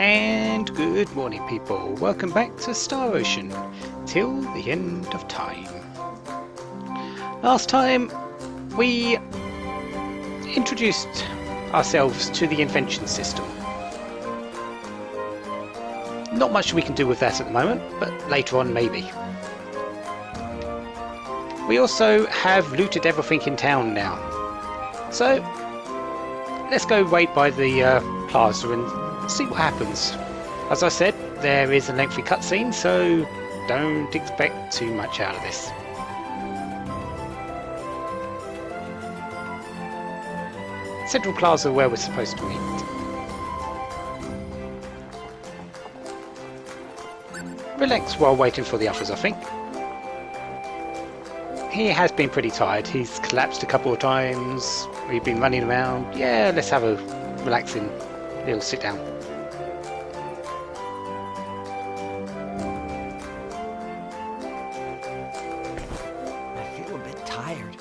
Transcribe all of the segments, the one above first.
And good morning, people. Welcome back to Star Ocean, till the end of time. Last time we introduced ourselves to the invention system. Not much we can do with that at the moment, but later on maybe. We also have looted everything in town now. So let's go wait by the plaza and see what happens. As I said, there is a lengthy cutscene, so don't expect too much out of this. Central Plaza, where we're supposed to meet. Relax while waiting for the others, I think. He has been pretty tired. He's collapsed a couple of times. We've been running around. Yeah, let's have a relaxing little sit down. I feel a bit tired.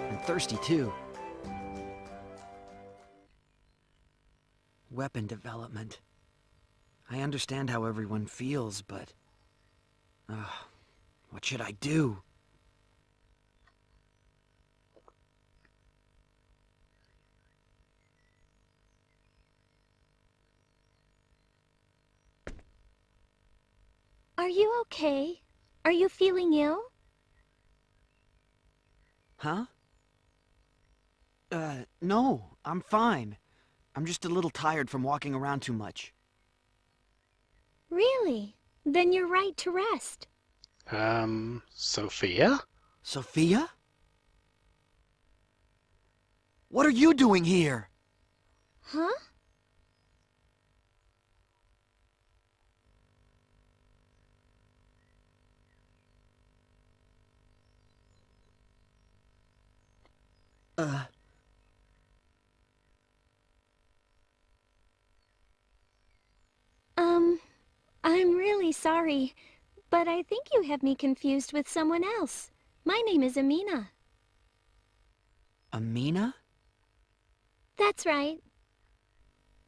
And thirsty too. Weapon development. I understand how everyone feels, but... what should I do? Are you okay? Are you feeling ill? Huh? No, I'm fine. I'm just a little tired from walking around too much. Really? Then you're right to rest. Sophia? Sophia? What are you doing here? Huh? I'm really sorry, but I think you have me confused with someone else. My name is Amina. Amina? That's right.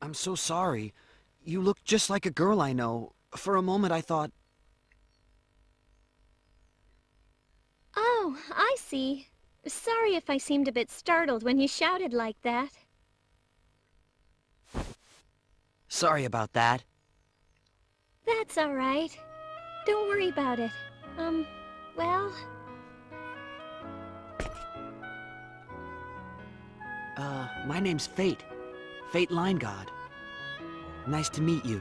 I'm so sorry. You look just like a girl I know. For a moment I thought... Oh, I see. Sorry if I seemed a bit startled when you shouted like that. Sorry about that. That's all right. Don't worry about it. Well... my name's Fate. Fate Line God. Nice to meet you.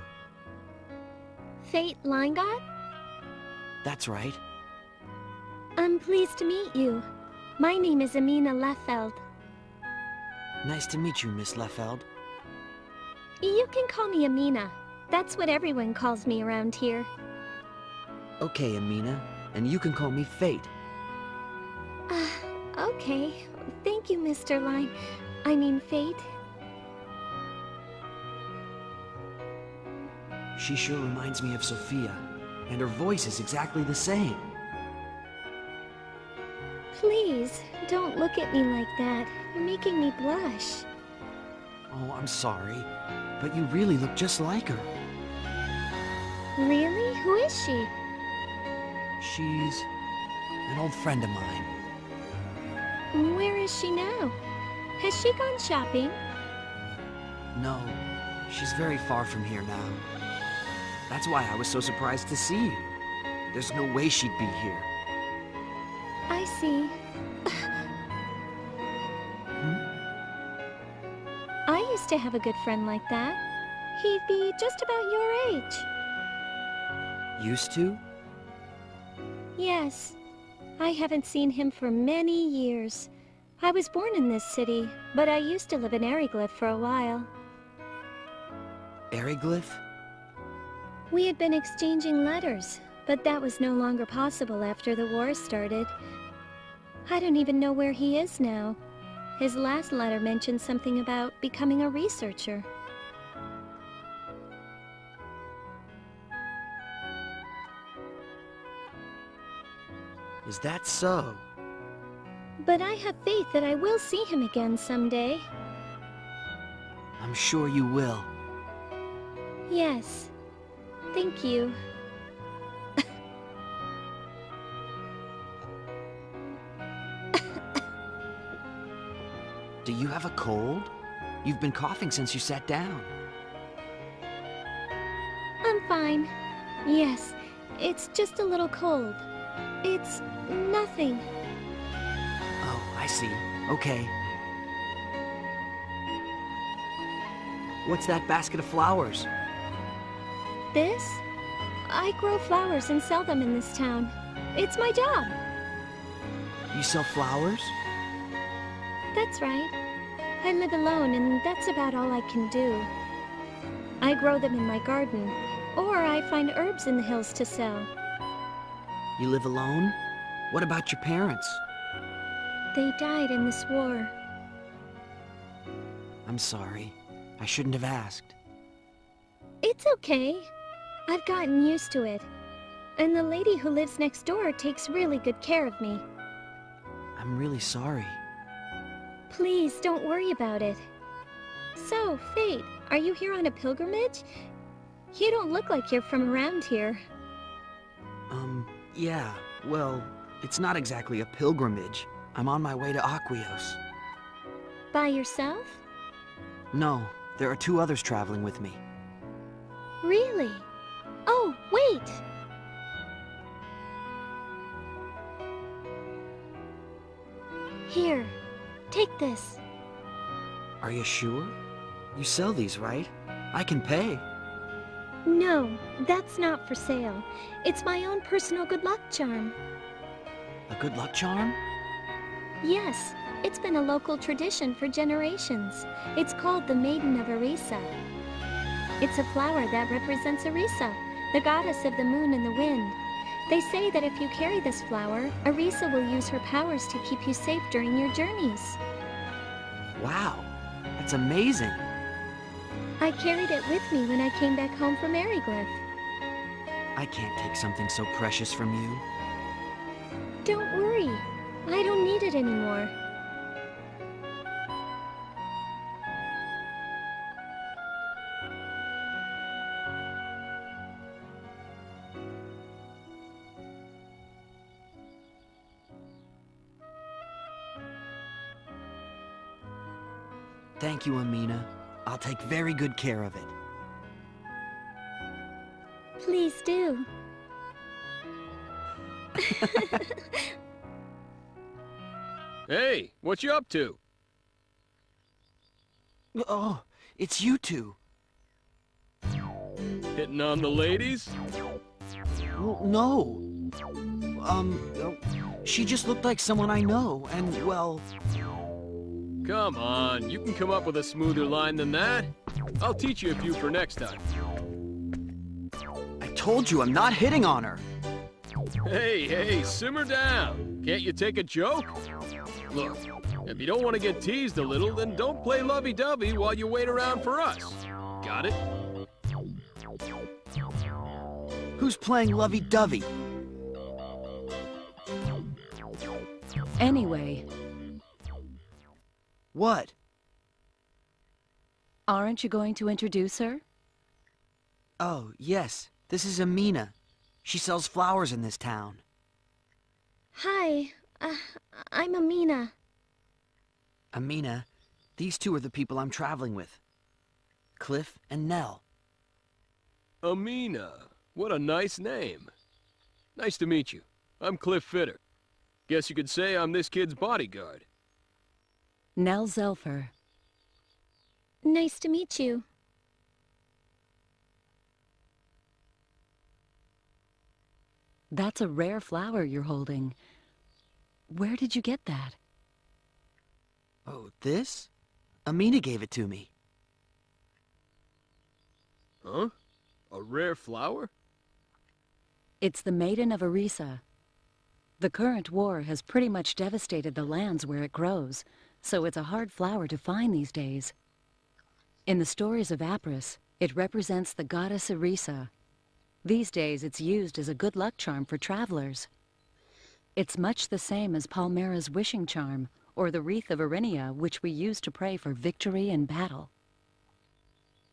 Fate Line God? That's right. I'm pleased to meet you. My name is Amina Leffeld. Nice to meet you, Miss Leffeld. You can call me Amina. That's what everyone calls me around here. Okay, Amina. And you can call me Fate. Okay. Thank you, Mr. Line. I mean, Fate. She sure reminds me of Sophia. And her voice is exactly the same. Please, don't look at me like that. You're making me blush. Oh, I'm sorry. But you really look just like her. Really? Who is she? She's an old friend of mine. Where is she now? Has she gone shopping? No, she's very far from here now. That's why I was so surprised to see you. There's no way she'd be here. I see. I used to have a good friend like that. He'd be just about your age. Used to? Yes. I haven't seen him for many years. I was born in this city, but I used to live in Aryglyph for a while. Aryglyph? We had been exchanging letters, but that was no longer possible after the war started. I don't even know where he is now. His last letter mentioned something about becoming a researcher. Is that so? But I have faith that I will see him again someday. I'm sure you will. Yes. Thank you. Do you have a cold? You've been coughing since you sat down. I'm fine. Yes, it's just a little cold. It's nothing. Oh, I see. Okay. What's that basket of flowers? This? I grow flowers and sell them in this town. It's my job. You sell flowers? That's right. I live alone, and that's about all I can do. I grow them in my garden, or I find herbs in the hills to sell. You live alone? What about your parents? They died in this war. I'm sorry. I shouldn't have asked. It's okay. I've gotten used to it. And the lady who lives next door takes really good care of me. I'm really sorry. Please don't worry about it. So, Fate, are you here on a pilgrimage? You don't look like you're from around here. Yeah. Well, it's not exactly a pilgrimage. I'm on my way to Aquios. By yourself? No, there are 2 others traveling with me. Really? Oh, wait! Here, take this. Are you sure? You sell these, right? I can pay. No, that's not for sale. It's my own personal good luck charm. A good luck charm? Yes, it's been a local tradition for generations. It's called the Maiden of Arisa. It's a flower that represents Arisa, the goddess of the moon and the wind. They say that if you carry this flower, Arisa will use her powers to keep you safe during your journeys. Wow, that's amazing. I carried it with me when I came back home from Ariglyph. I can't take something so precious from you. Don't worry, I don't need it anymore. Thank you, Amina. I'll take very good care of it. Please do. Hey, what you up to? Oh, it's you 2. Hitting on the ladies? Well, no. She just looked like someone I know, and, well... Come on, you can come up with a smoother line than that. I'll teach you a few for next time. I told you I'm not hitting on her. Hey, simmer down. Can't you take a joke? Look, if you don't want to get teased a little, then don't play lovey-dovey while you wait around for us. Got it? Who's playing lovey-dovey? Anyway, What? aren't you going to introduce her? Oh, yes. This is Amina. She sells flowers in this town. Hi, I'm Amina. Amina, these 2 are the people I'm traveling with. Cliff and Nell. Amina. What a nice name. Nice to meet you. I'm Cliff Fitter. Guess you could say I'm this kid's bodyguard. Nell Zelfer. Nice to meet you. That's a rare flower you're holding. Where did you get that? Oh, this? Amina gave it to me. Huh? A rare flower? It's the Maiden of Arisa. The current war has pretty much devastated the lands where it grows, so it's a hard flower to find these days. In the stories of Apris, it represents the goddess Arisa. These days it's used as a good luck charm for travelers. It's much the same as Palmera's wishing charm, or the wreath of Arinia, which we use to pray for victory in battle.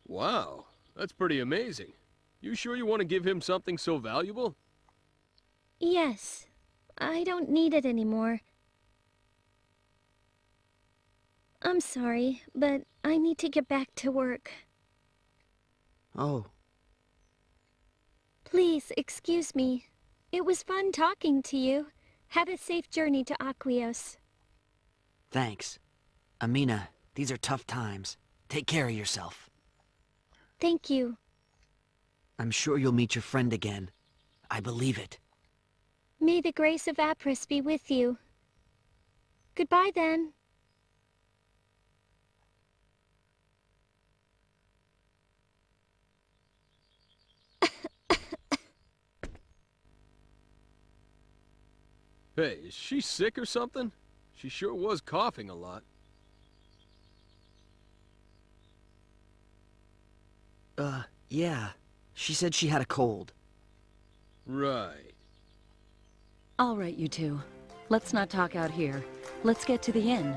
Wow, That's pretty amazing. You sure you want to give him something so valuable? Yes. I don't need it anymore. I'm sorry, but I need to get back to work. Oh, Please, excuse me. It was fun talking to you. Have a safe journey to Aquios. thanks. Amina, these are tough times. Take care of yourself. Thank you. I'm sure you'll meet your friend again. I believe it. May the grace of Apris be with you. Goodbye then. Hey, is she sick or something? She sure was coughing a lot. Yeah. She said she had a cold. Right. All right, you two. Let's not talk out here. Let's get to the inn.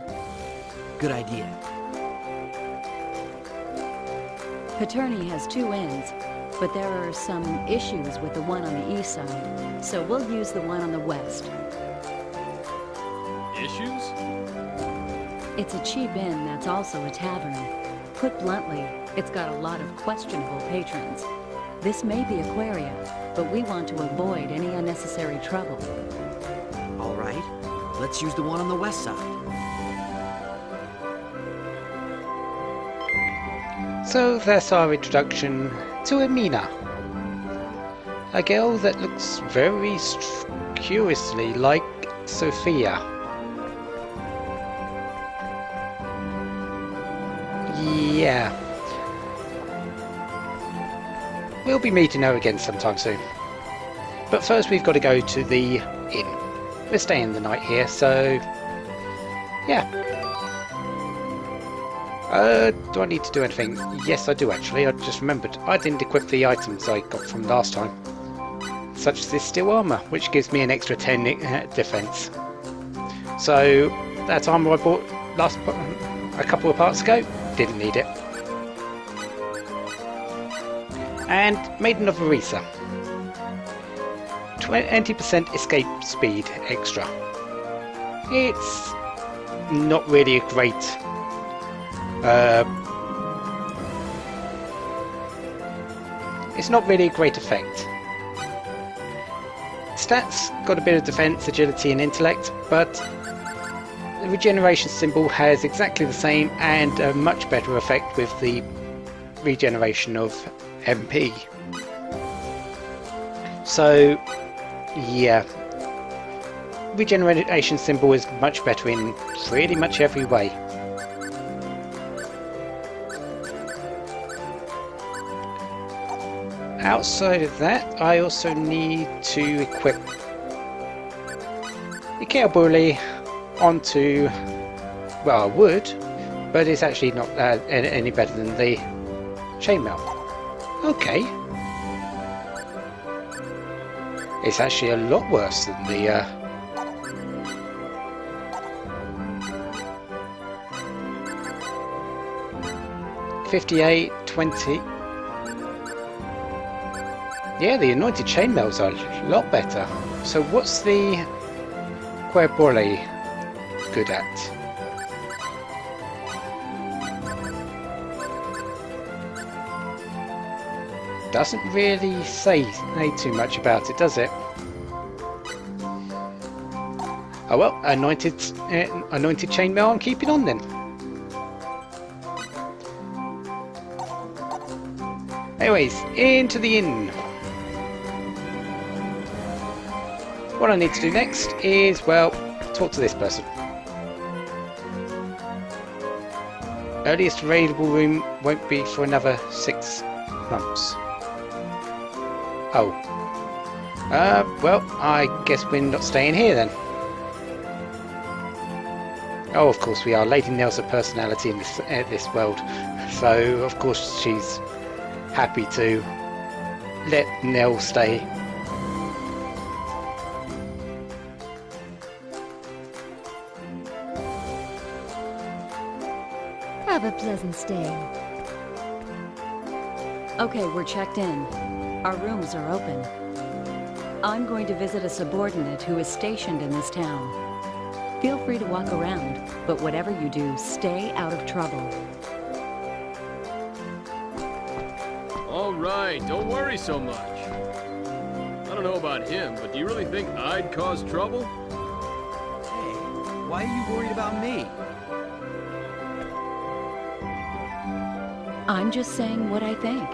Good idea. Paterni has 2 inns, but there are some issues with the one on the east side, so we'll use the one on the west. Issues? It's a cheap inn that's also a tavern. Put bluntly, it's got a lot of questionable patrons. This may be Aquaria, but we want to avoid any unnecessary trouble. All right. Let's use the one on the west side. So that's our introduction to Amina. A girl that looks very curiously like Sophia. Yeah. We'll be meeting her again sometime soon. But first we've got to go to the inn. We're staying the night here, so... yeah. Do I need to do anything? Yes, I do actually. I just remembered. I didn't equip the items I got from last time. Such as this steel armour, which gives me an extra 10 defense. So, that armour I bought a couple of parts ago, didn't need it. And Maiden of Arisa. 20% escape speed extra. It's not really a great effect. Stats got a bit of defense, agility and intellect, but the regeneration symbol has exactly the same and a much better effect with the regeneration of MP. So yeah, regeneration symbol is much better in pretty much every way. Outside of that, I also need to equip the Keobuli onto, well, I would, but it's actually not any better than the chainmail. Okay. It's actually a lot worse than the 58, 20. Yeah, the anointed chainmails are a lot better. So what's the Querbole good at? Doesn't really say too much about it, does it? Oh well, anointed chainmail I'm keeping on then. Anyways, into the inn. What I need to do next is, well, talk to this person. Earliest available room won't be for another 6 months. Oh. Well, I guess we're not staying here then. Oh, of course we are. Lady Nell's a personality in this world. So, of course, she's happy to let Nell stay. Have a pleasant stay. Okay, we're checked in. Our rooms are open. I'm going to visit a subordinate who is stationed in this town. Feel free to walk around, but whatever you do, stay out of trouble. All right, don't worry so much. I don't know about him, but do you really think I'd cause trouble? Hey, why are you worried about me? I'm just saying what I think.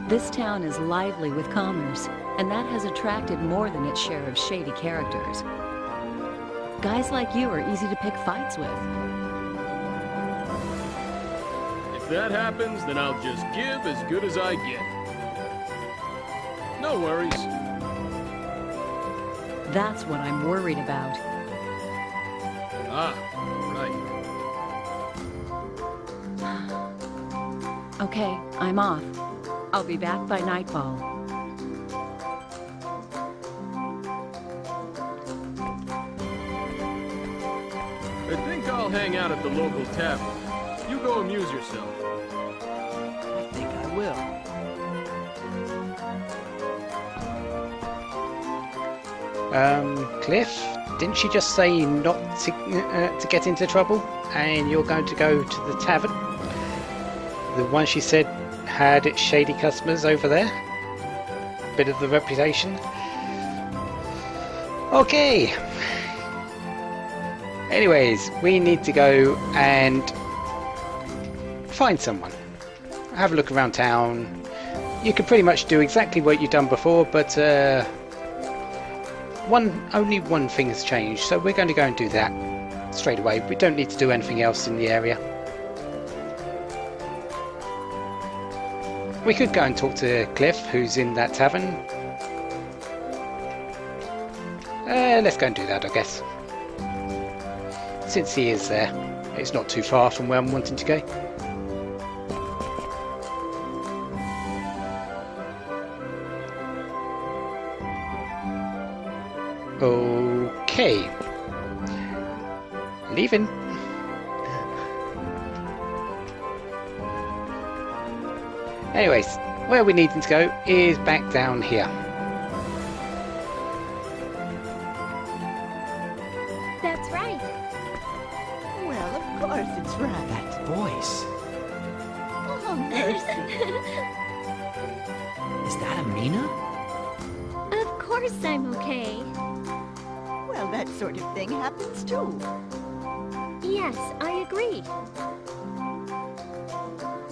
This town is lively with commerce, and that has attracted more than its share of shady characters. Guys like you are easy to pick fights with. If that happens, then I'll just give as good as I get. No worries. That's what I'm worried about. Ah, right. Okay, I'm off. I'll be back by nightfall. I think I'll hang out at the local tavern. You go amuse yourself. I think I will. Cliff, didn't she just say not to get into trouble? And you're going to go to the tavern? The one she said had shady customers over there? Bit of the reputation. Okay. Anyways, we need to go and find someone. Have a look around town. You can pretty much do exactly what you've done before, but only one thing has changed, so we're going to go and do that straight away. We don't need to do anything else in the area. We could go and talk to Cliff, who's in that tavern. Let's go and do that, I guess. Since he is there, it's not too far from where I'm wanting to go. Okay. Leaving. Anyways, where we need to go is back down here. That's right. Well, of course it's right. That voice. Oh, mercy. Is that Amina? Of course I'm okay. Well, that sort of thing happens too. Yes, I agree.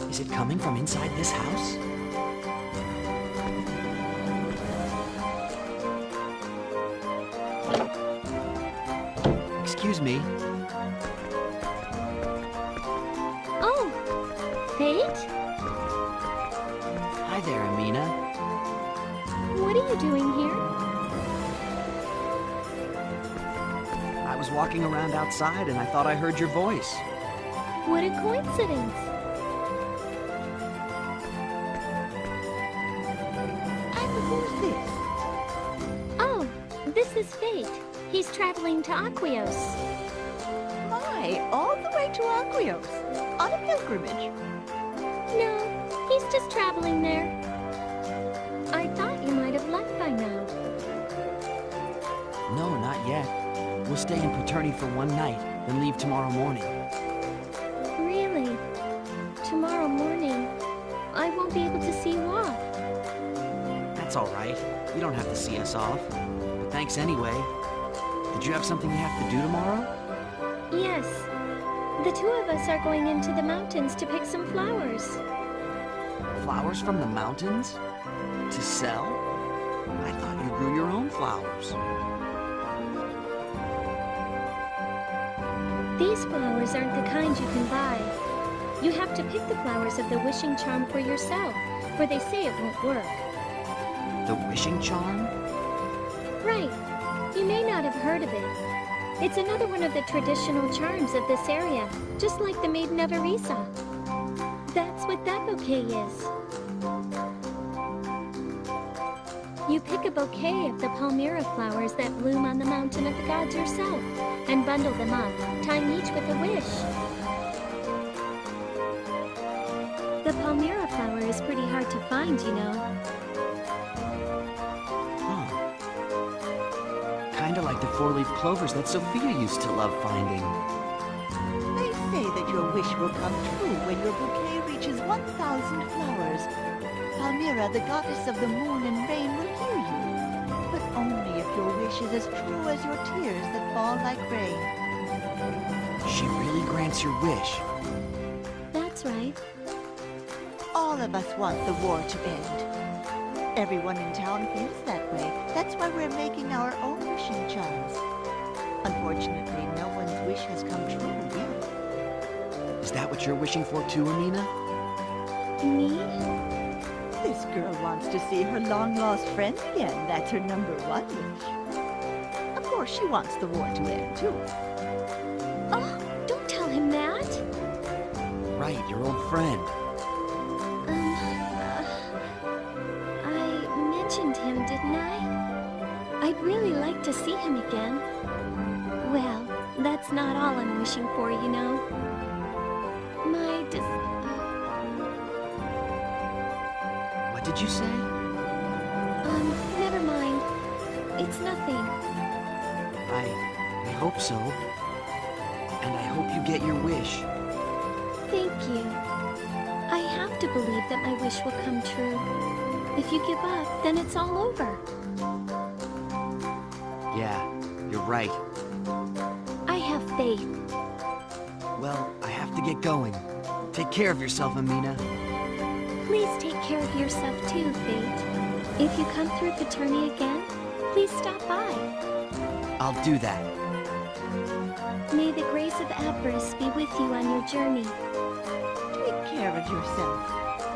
Is it coming from inside this house? Excuse me. Oh, Fate? Hi there, Amina. What are you doing here? I was walking around outside and I thought I heard your voice. What a coincidence. And who's this? Oh, this is Fate. He's traveling to Aquios. My, all the way to Aquios. On a pilgrimage. No, he's just traveling there. I thought you might have left by now. No, not yet. We'll stay in Paterni for one night, then leave tomorrow morning. Really? Tomorrow morning, I won't be able to see you off. That's all right. You don't have to see us off. But thanks anyway. Did you have something you have to do tomorrow? Yes. The two of us are going into the mountains to pick some flowers. Flowers from the mountains? To sell? I thought you grew your own flowers. These flowers aren't the kind you can buy. You have to pick the flowers of the wishing charm for yourself, for they say it won't work. The wishing charm? Right. You may not have heard of it. It's another one of the traditional charms of this area, just like the Maiden of Arisa. That's what that bouquet is. You pick a bouquet of the Palmyra flowers that bloom on the mountain of the gods yourself, and bundle them up, tying each with a wish. The Palmyra flower is produced find, you know. Huh. Kinda like the four-leaf clovers that Sophia used to love finding. They say that your wish will come true when your bouquet reaches 1,000 flowers. Palmyra, the goddess of the moon and rain, will hear you. But only if your wish is as true as your tears that fall like rain. She really grants your wish. That's right. All of us want the war to end. Everyone in town feels that way. That's why we're making our own wishing charms. Unfortunately, no one's wish has come true yet. Is that what you're wishing for too, Amina? Me? This girl wants to see her long-lost friend again. That's her #1 wish. Of course, she wants the war to end, too. Oh, don't tell him that. Right, your old friend. I mentioned him, didn't I? I'd really like to see him again. Well, that's not all I'm wishing for, you know. What did you say? Never mind. It's nothing. I hope so. And I hope you get your wish. Thank you. I have to believe that my wish will come true. If you give up, then it's all over. Yeah, you're right. I have faith. Well, I have to get going. Take care of yourself, Amina. Please take care of yourself too, Fate. If you come through Paternia again, please stop by. I'll do that. May the grace of Abris be with you on your journey. Take care of yourself.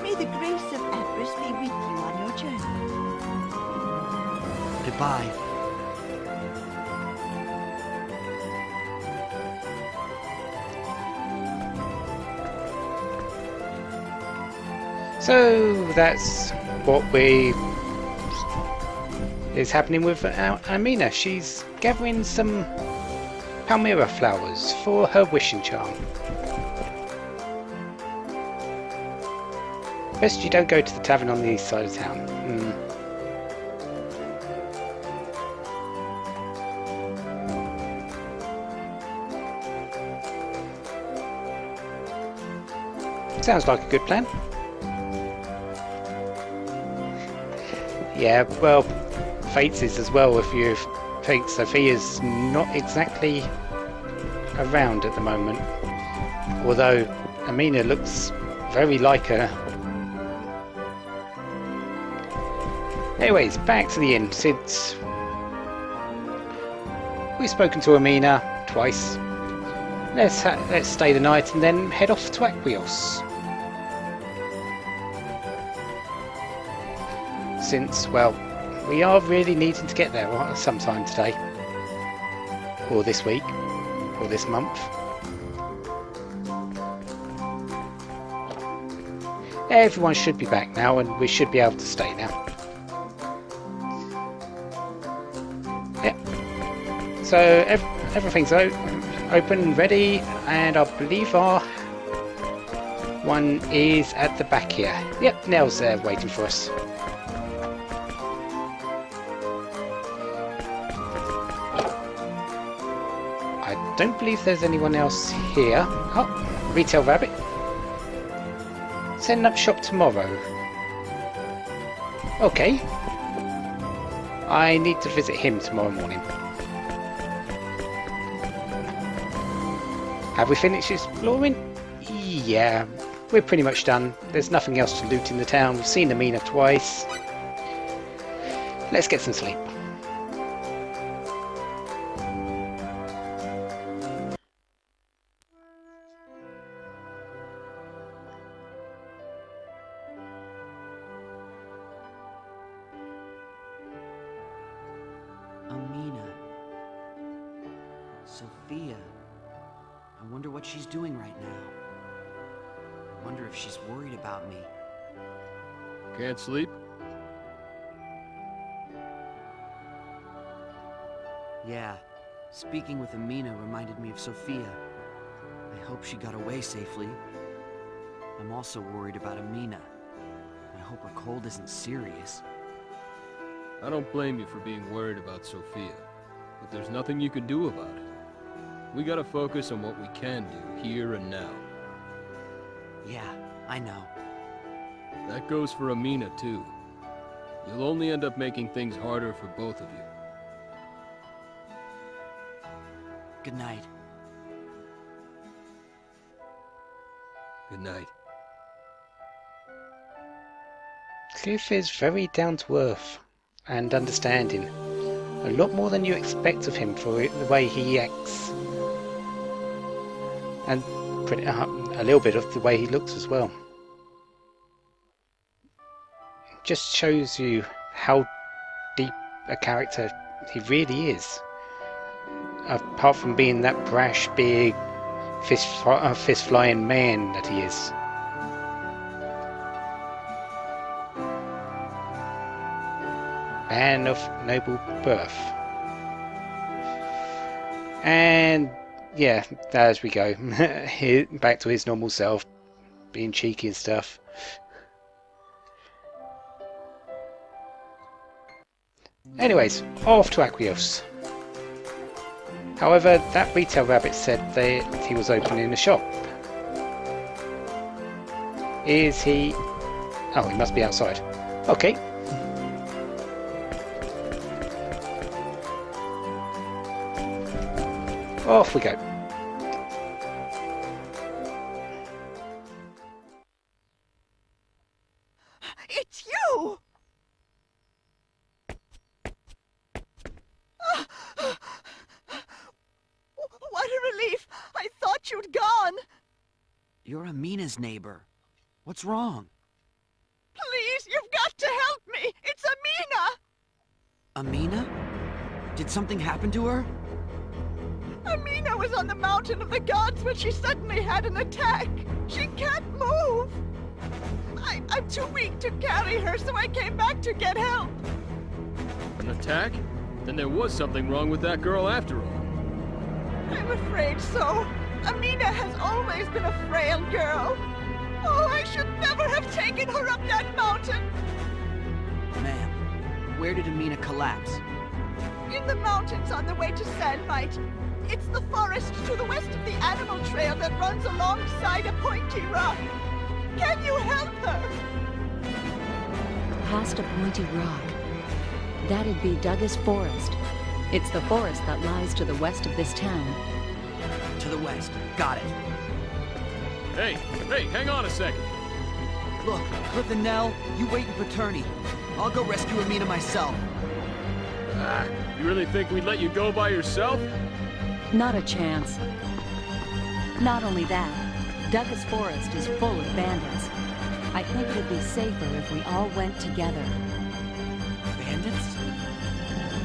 May the grace of Abris be with you on your journey. Goodbye. So that's what is happening with Amina. She's gathering some Palmyra flowers for her wishing charm. Best you don't go to the tavern on the east side of town. Sounds like a good plan. Yeah, well, Fate's is as well. If you think Sophia's not exactly around at the moment, although Amina looks very like her. Anyways, back to the inn. Since we've spoken to Amina twice, let's stay the night and then head off to Aquios. Since, well, we are really needing to get there sometime today, or this week, or this month. Everyone should be back now, and we should be able to stay now. Yep. So everything's open, ready, and I believe our one is at the back here. Yep, Nell's there waiting for us. I don't believe there's anyone else here. Oh, Retail Rabbit. Setting up shop tomorrow. Okay. I need to visit him tomorrow morning. Have we finished exploring? Yeah, we're pretty much done. There's nothing else to loot in the town. We've seen Amina twice. Let's get some sleep. Amina. Sophia. I wonder what she's doing right now. I wonder if she's worried about me. Can't sleep? Yeah, speaking with Amina reminded me of Sophia. I hope she got away safely. I'm also worried about Amina. I hope her cold isn't serious. I don't blame you for being worried about Sophia, but there's nothing you can do about it. We gotta focus on what we can do here and now. Yeah, I know. That goes for Amina, too. You'll only end up making things harder for both of you. Good night. Good night. Cliff is very down to earth and understanding. A lot more than you expect of him for the way he acts. And a little bit of the way he looks as well. Just shows you how deep a character he really is. Apart from being that brash, big, fist-flying man that he is. Man of noble birth. And yeah, as we go, back to his normal self, being cheeky and stuff. Anyways, off to Aquios. However, that retail rabbit said that he was opening a shop. Is he... Oh, he must be outside. Okay. Off we go. It's you! What a relief! I thought you'd gone! You're Amina's neighbor. What's wrong? Please, you've got to help me! It's Amina! Amina? Did something happen to her? Amina was on the mountain of the gods when she suddenly had an attack. She can't move. I'm too weak to carry her, so I came back to get help. An attack? Then there was something wrong with that girl after all. I'm afraid so. Amina has always been a frail girl. Oh, I should never have taken her up that mountain. Ma'am, where did Amina collapse? In the mountains on the way to Sandmite. It's the forest to the west of the animal trail that runs alongside a pointy rock. Can you help her? Past a pointy rock. That'd be Douglas Forest. It's the forest that lies to the west of this town. To the west. Got it. Hey, hang on a second. Look, Cliff and Nell, you wait in Paterni. I'll go rescue Amina myself. You really think we'd let you go by yourself? Not a chance. Not only that, Douglas Forest is full of bandits. I think it would be safer if we all went together. Bandits?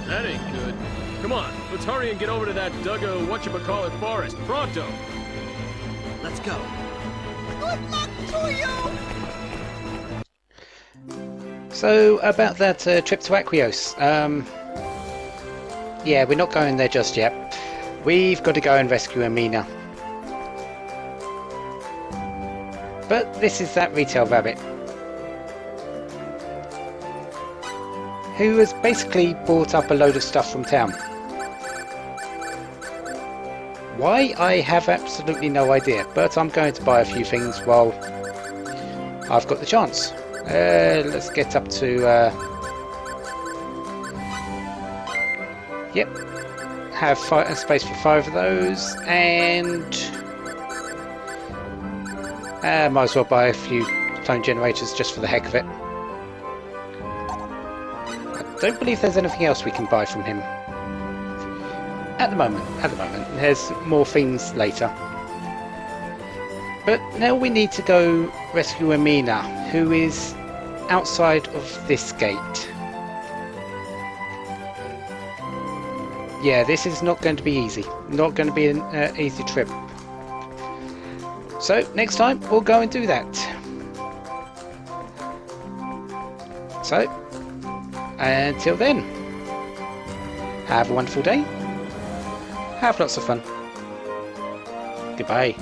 That ain't good. Come on, let's hurry and get over to that Duggo whatchamacallit forest, pronto! Let's go. Good luck to you! So, about that trip to Aquios. Yeah, we're not going there just yet. We've got to go and rescue Amina. But this is that retail rabbit, who has basically bought up a load of stuff from town. Why? I have absolutely no idea, but I'm going to buy a few things while I've got the chance. Let's get up to... Yep. Have a space for 5 of those, and might as well buy a few clone generators just for the heck of it. I don't believe there's anything else we can buy from him at the moment. There's more things later. But now we need to go rescue Amina, who is outside of this gate. Yeah, this is not going to be easy. Not going to be an easy trip. So, next time, we'll go and do that. So, until then, have a wonderful day. Have lots of fun. Goodbye.